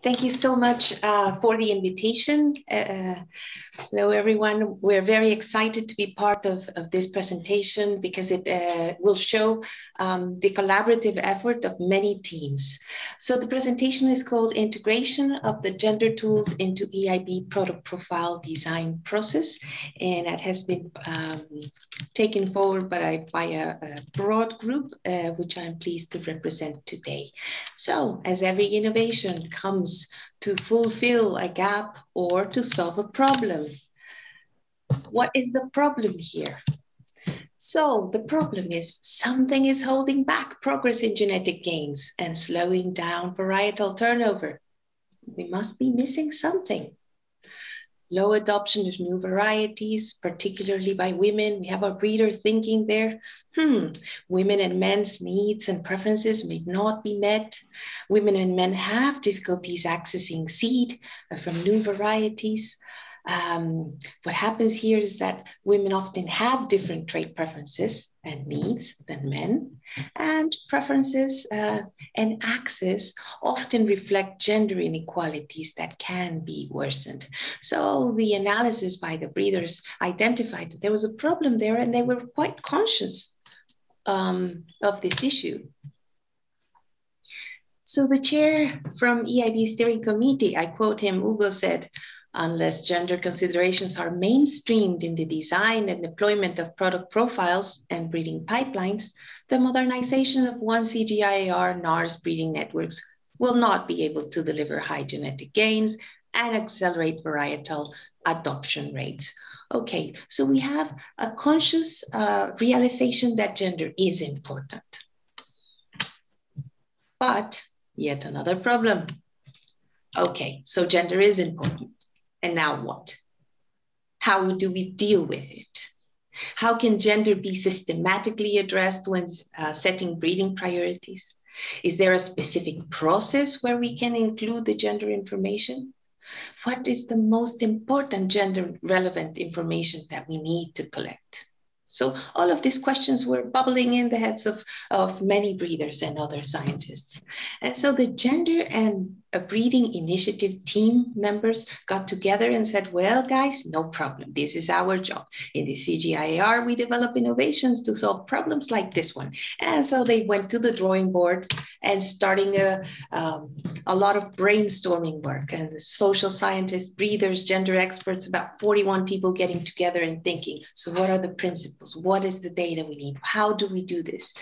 Thank you so much for the invitation. Hello, everyone. We're very excited to be part of this presentation because it will show the collaborative effort of many teams. So the presentation is called Integration of the Gender Tools into EIB Product Profile Design Process, and that has been taken forward by a broad group, which I'm pleased to represent today. So as every innovation comes to fulfill a gap or to solve a problem. What is the problem here? So the problem is something is holding back progress in genetic gains and slowing down varietal turnover. We must be missing something. Low adoption of new varieties, particularly by women. We have a breeder thinking there, women and men's needs and preferences may not be met. Women and men have difficulties accessing seed from new varieties. What happens here is that women often have different trait preferences and needs than men, and preferences and access often reflect gender inequalities that can be worsened. So the analysis by the breeders identified that there was a problem there, and they were quite conscious of this issue. So the chair from EIB steering committee, I quote him, Hugo said, "Unless gender considerations are mainstreamed in the design and deployment of product profiles and breeding pipelines, the modernization of one CGIAR NARS breeding networks will not be able to deliver high genetic gains and accelerate varietal adoption rates." Okay, so we have a conscious realization that gender is important. But yet another problem. Okay, so gender is important. And now what? How do we deal with it? How can gender be systematically addressed when setting breeding priorities? Is there a specific process where we can include the gender information? What is the most important gender relevant information that we need to collect? So all of these questions were bubbling in the heads of many breeders and other scientists. And so the gender and a breeding initiative team members got together and said, well, guys, no problem. This is our job. In the CGIAR, we develop innovations to solve problems like this one. And so they went to the drawing board and starting a lot of brainstorming work, and the social scientists, breeders, gender experts, about 41 people getting together and thinking, so what are the principles? What is the data we need? How do we do this?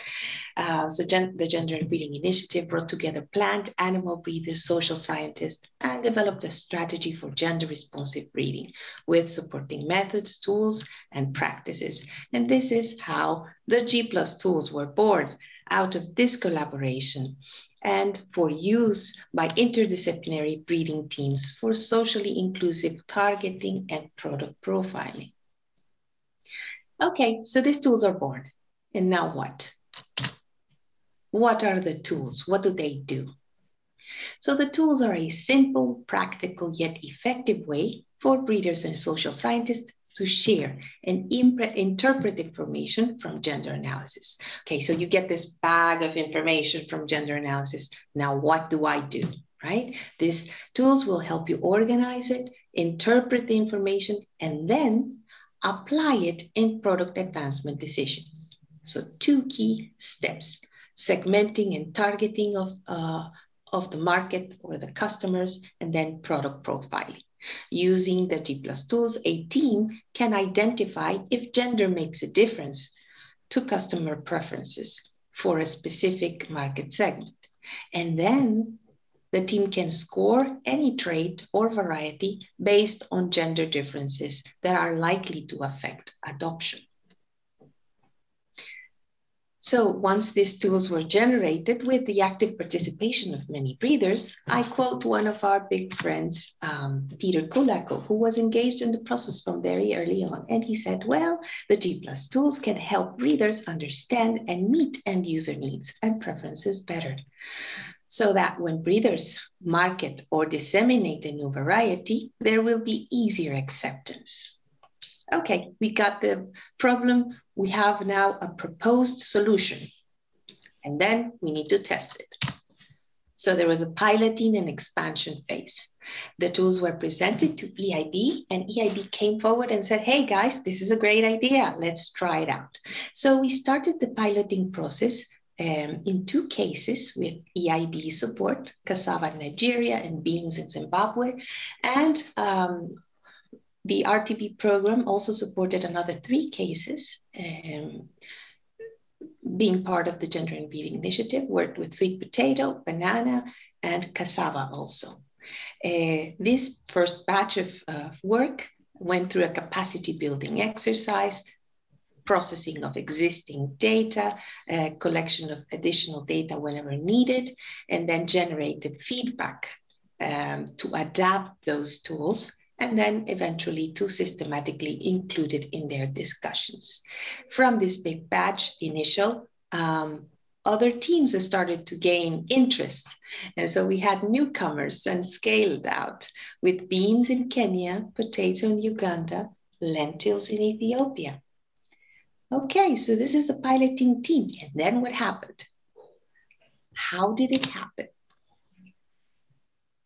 So the Gender and Breeding Initiative brought together plant, animal breeders, social scientists, and developed a strategy for gender responsive breeding with supporting methods, tools, and practices. And this is how the G+tools were born out of this collaboration and for use by interdisciplinary breeding teams for socially inclusive targeting and product profiling. Okay, so these tools are born. And now what? What are the tools? What do they do? So the tools are a simple, practical, yet effective way for breeders and social scientists to share and interpret information from gender analysis. Okay, so you get this bag of information from gender analysis. Now, what do I do, right? These tools will help you organize it, interpret the information, and then apply it in product advancement decisions. So 2 key steps: segmenting and targeting of the market or the customers, and then product profiling. Using the G+tools, a team can identify if gender makes a difference to customer preferences for a specific market segment. And then the team can score any trait or variety based on gender differences that are likely to affect adoption. So once these tools were generated with the active participation of many breeders, I quote one of our big friends, Peter Kulako, who was engaged in the process from very early on. And he said, well, the G+tools can help breeders understand and meet end user needs and preferences better, so that when breeders market or disseminate a new variety, there will be easier acceptance. Okay, we got the problem. We have now a proposed solution, and then we need to test it. So there was a piloting and expansion phase. The tools were presented to EIB, and EIB came forward and said, hey guys, this is a great idea. Let's try it out. So we started the piloting process in 2 cases with EIB support, cassava in Nigeria and beans in Zimbabwe. And the RTP program also supported another 3 cases, being part of the Gender and Breeding Initiative, worked with sweet potato, banana, and cassava also. This first batch of work went through a capacity building exercise, processing of existing data, collection of additional data whenever needed, and then generated feedback to adapt those tools, and then eventually to systematically include it in their discussions. From this big batch initial, other teams have started to gain interest. And so we had newcomers and scaled out with beans in Kenya, potato in Uganda, lentils in Ethiopia. Okay, so this is the piloting team. And then what happened? How did it happen?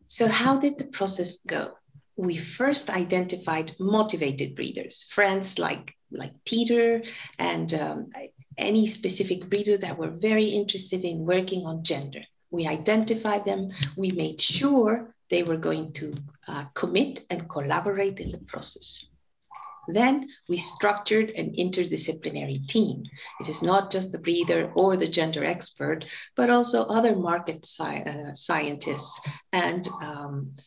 So how did the process go? We first identified motivated breeders, friends like Peter and any specific breeder that were very interested in working on gender. We identified them. We made sure they were going to commit and collaborate in the process. Then we structured an interdisciplinary team. It is not just the breeder or the gender expert, but also other market scientists and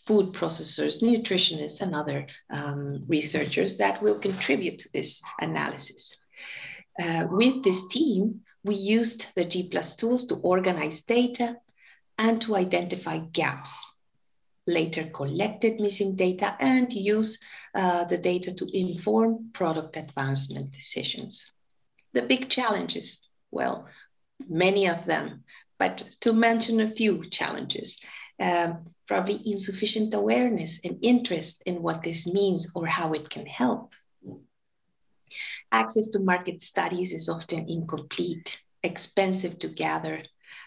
food processors, nutritionists, and other researchers that will contribute to this analysis. With this team, we used the G+tools to organize data and to identify gaps. Later collected missing data and use the data to inform product advancement decisions. The big challenges, well, many of them, but to mention a few challenges, probably insufficient awareness and interest in what this means or how it can help. Access to market studies is often incomplete, expensive to gather.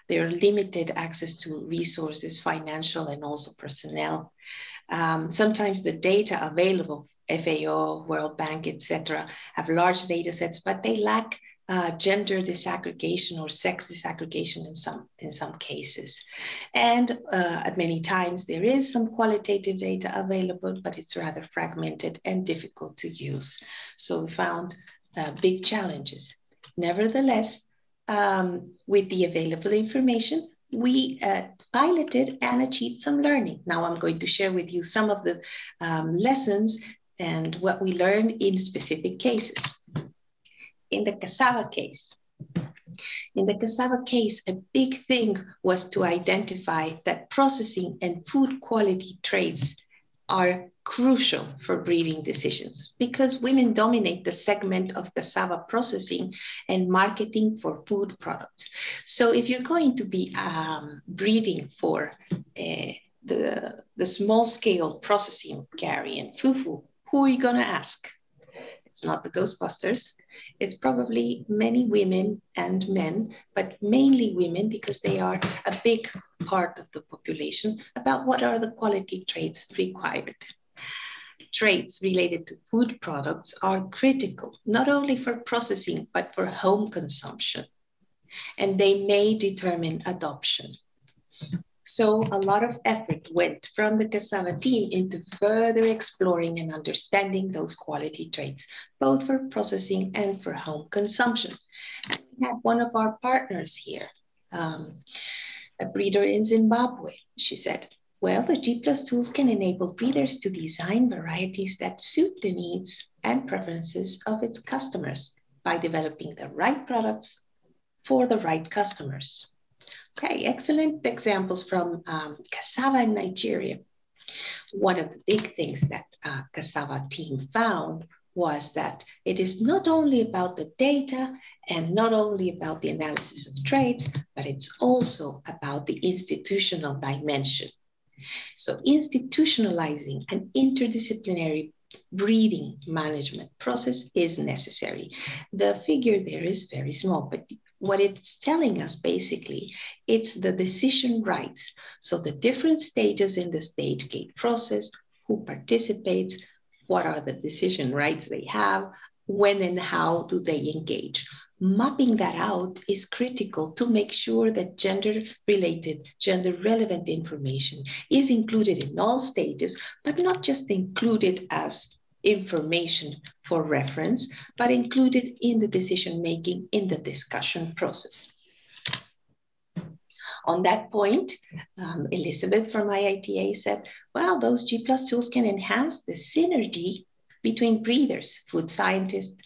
There are limited access to resources, financial and also personnel. Sometimes the data available, FAO, World Bank, etc., have large data sets, but they lack gender disaggregation or sex disaggregation in some cases. And at many times there is some qualitative data available, but it's rather fragmented and difficult to use. So we found big challenges. Nevertheless, with the available information, we piloted and achieved some learning. Now I'm going to share with you some of the lessons and what we learned in specific cases. In the cassava case, a big thing was to identify that processing and food quality traits are crucial for breeding decisions because women dominate the segment of cassava processing and marketing for food products. So if you're going to be breeding for the small scale processing of gari and fufu, who are you going to ask? It's not the Ghostbusters. It's probably many women and men, but mainly women because they are a big part of the population about what are the quality traits required. Traits related to food products are critical, not only for processing, but for home consumption. And they may determine adoption. So a lot of effort went from the cassava team into further exploring and understanding those quality traits, both for processing and for home consumption. And we had one of our partners here, a breeder in Zimbabwe. She said, well, the G+tools can enable breeders to design varieties that suit the needs and preferences of its customers by developing the right products for the right customers. Okay, excellent examples from cassava in Nigeria. One of the big things that cassava team found was that it is not only about the data and not only about the analysis of traits, but it's also about the institutional dimension. So institutionalizing an interdisciplinary breeding management process is necessary. The figure there is very small, but what it's telling us basically, it's the decision rights. So the different stages in the stage gate process, who participates, what are the decision rights they have, when and how do they engage. Mapping that out is critical to make sure that gender-related, gender-relevant information is included in all stages, but not just included as information for reference, but included in the decision-making in the discussion process. On that point, Elizabeth from IITA said, well, those G+ tools can enhance the synergy between breeders, food scientists,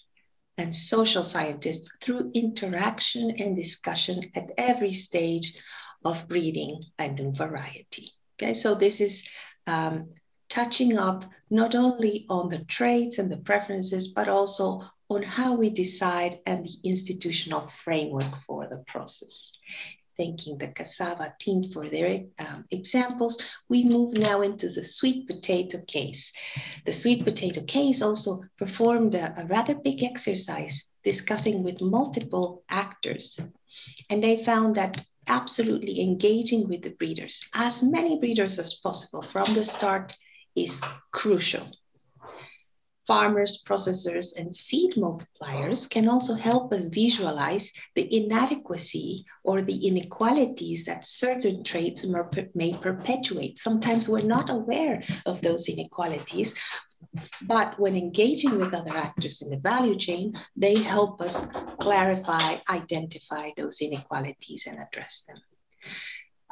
and social scientists through interaction and discussion at every stage of breeding a new variety. Okay, so this is touching up not only on the traits and the preferences, but also on how we decide and the institutional framework for the process. Thanking the cassava team for their examples, we move now into the sweet potato case. The sweet potato case also performed a rather big exercise discussing with multiple actors. And they found that absolutely engaging with the breeders, as many breeders as possible from the start, is crucial. Farmers, processors, and seed multipliers can also help us visualize the inadequacy or the inequalities that certain traits may perpetuate. Sometimes we're not aware of those inequalities, but when engaging with other actors in the value chain, they help us clarify, identify those inequalities and address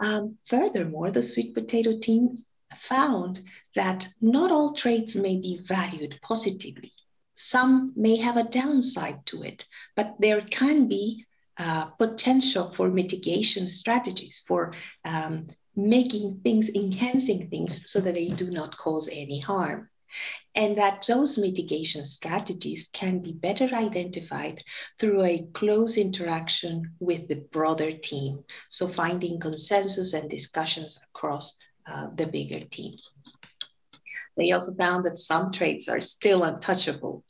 them. Furthermore, the sweet potato team found that not all traits may be valued positively. Some may have a downside to it, but there can be potential for mitigation strategies, for making things, enhancing things so that they do not cause any harm. And that those mitigation strategies can be better identified through a close interaction with the broader team. So finding consensus and discussions across the bigger team. They also found that some traits are still untouchable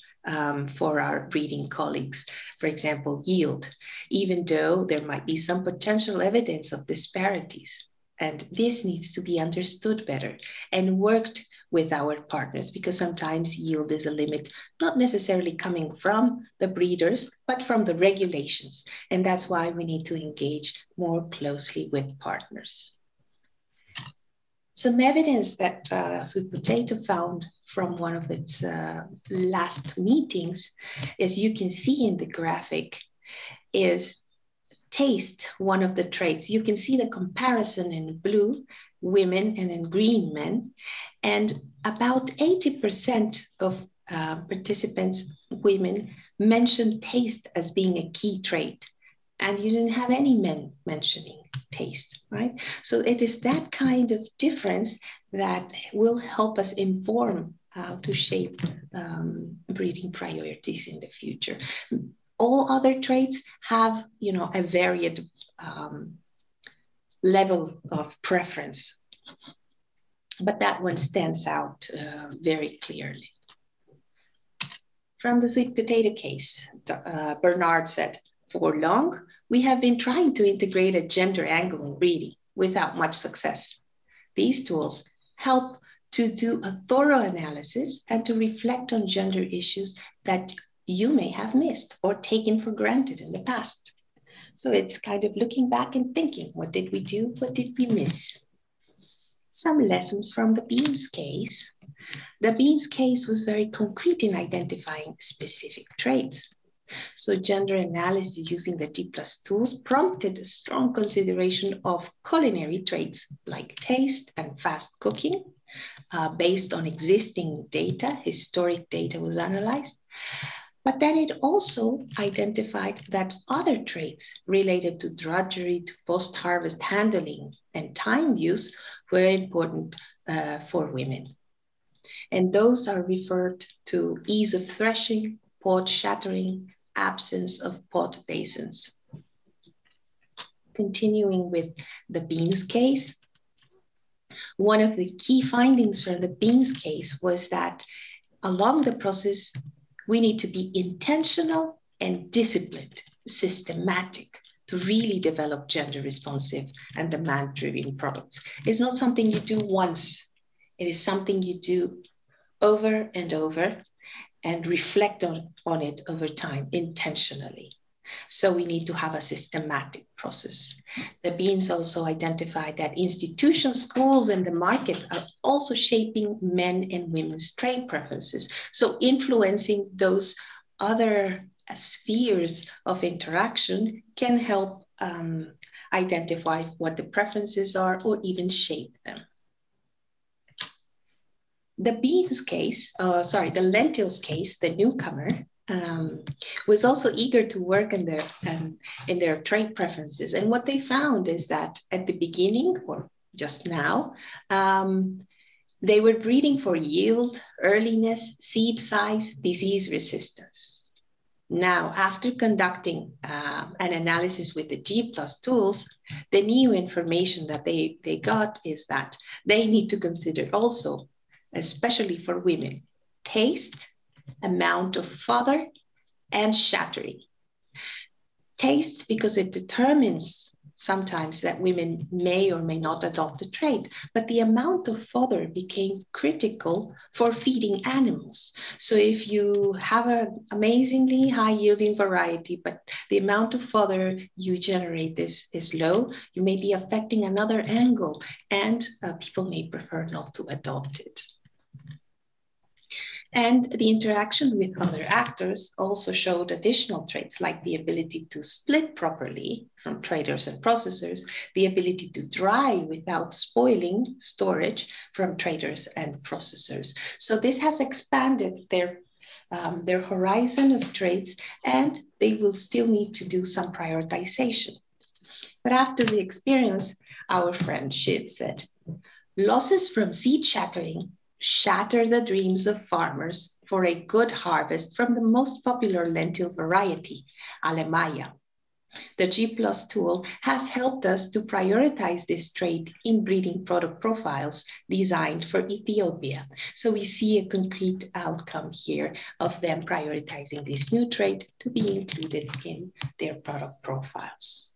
for our breeding colleagues. For example, yield, even though there might be some potential evidence of disparities. And this needs to be understood better and worked with our partners, because sometimes yield is a limit, not necessarily coming from the breeders, but from the regulations. And that's why we need to engage more closely with partners. Some evidence that Sweet Potato found from one of its last meetings, as you can see in the graphic, is taste, one of the traits. You can see the comparison in blue, women, and in green, men. And about 80% of participants, women, mentioned taste as being a key trait. And you didn't have any men mentioning taste, right? So it is that kind of difference that will help us inform how to shape breeding priorities in the future. All other traits have, a varied level of preference, but that one stands out very clearly. From the sweet potato case, Bernard said, for long, we have been trying to integrate a gender angle in breeding without much success. These tools help to do a thorough analysis and to reflect on gender issues that you may have missed or taken for granted in the past. So it's kind of looking back and thinking, what did we do? What did we miss? Some lessons from the beans case. The beans case was very concrete in identifying specific traits. So gender analysis using the G+ tools prompted a strong consideration of culinary traits like taste and fast cooking. Based on existing data, historic data was analyzed. But then it also identified that other traits related to drudgery, to post-harvest handling, and time use were important for women. And those are referred to ease of threshing, pod shattering, absence of pod basins. Continuing with the beans case, one of the key findings from the beans case was that along the process, we need to be intentional and disciplined, systematic, to really develop gender responsive and demand-driven products. It's not something you do once. It is something you do over and over and reflect on it over time intentionally. So we need to have a systematic process. The beans also identified that institutions, schools, and the market are also shaping men and women's trade preferences. So influencing those other spheres of interaction can help identify what the preferences are or even shape them. The beans case, the lentils case, the newcomer, was also eager to work in their trade preferences. And what they found is that at the beginning, or just now, they were breeding for yield, earliness, seed size, disease resistance. Now, after conducting an analysis with the G+tools, the new information that they got is that they need to consider also, especially for women, taste, amount of fodder, and shattering. Taste, because it determines sometimes that women may or may not adopt the trait, but the amount of fodder became critical for feeding animals. So if you have an amazingly high yielding variety, but the amount of fodder you generate is low, you may be affecting another angle, and people may prefer not to adopt it. And the interaction with other actors also showed additional traits like the ability to split properly from traders and processors, the ability to dry without spoiling storage from traders and processors. So this has expanded their horizon of traits, and they will still need to do some prioritization. But after the experience, our friend Shiv said, losses from seed shattering shatter the dreams of farmers for a good harvest from the most popular lentil variety, Alemaya. The G+ tool has helped us to prioritize this trait in breeding product profiles designed for Ethiopia. So we see a concrete outcome here of them prioritizing this new trait to be included in their product profiles.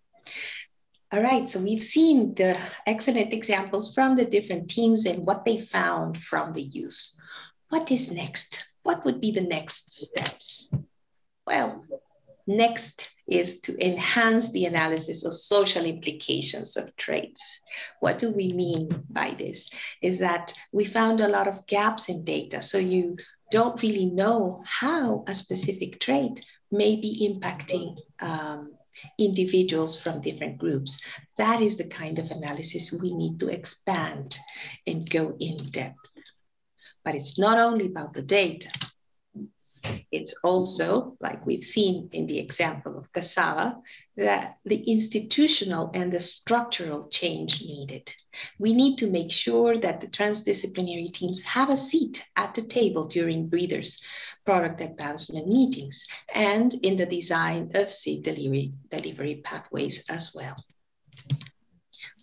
All right, so we've seen the excellent examples from the different teams and what they found from the use. What is next? What would be the next steps? Well, next is to enhance the analysis of social implications of traits. What do we mean by this? Is that we found a lot of gaps in data, so you don't really know how a specific trait may be impacting individuals from different groups. That is the kind of analysis we need to expand and go in depth. But it's not only about the data. It's also, like we've seen in the example of cassava, that the institutional and the structural change needed. We need to make sure that the transdisciplinary teams have a seat at the table during breeders' product advancement meetings and in the design of seed delivery pathways as well.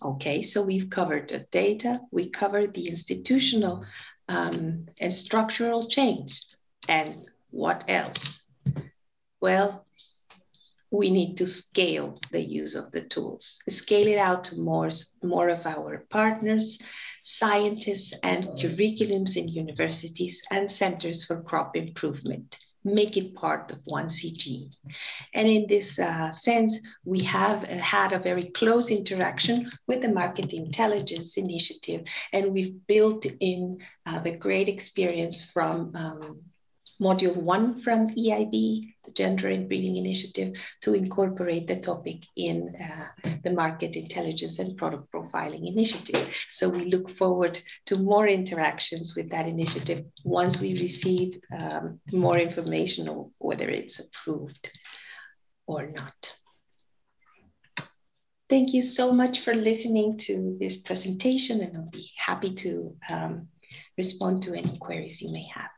Okay, so we've covered the data, we covered the institutional and structural change. And what else? Well, we need to scale the use of the tools, scale it out to more of our partners, scientists, and curriculums in universities and centers for crop improvement. Make it part of one CG. And in this sense, we have had a very close interaction with the Market Intelligence Initiative, and we've built in the great experience from Module 1 from EIB, the Gender and Breeding Initiative, to incorporate the topic in the Market Intelligence and Product Profiling Initiative. So we look forward to more interactions with that initiative once we receive more information on whether it's approved or not. Thank you so much for listening to this presentation, and I'll be happy to respond to any queries you may have.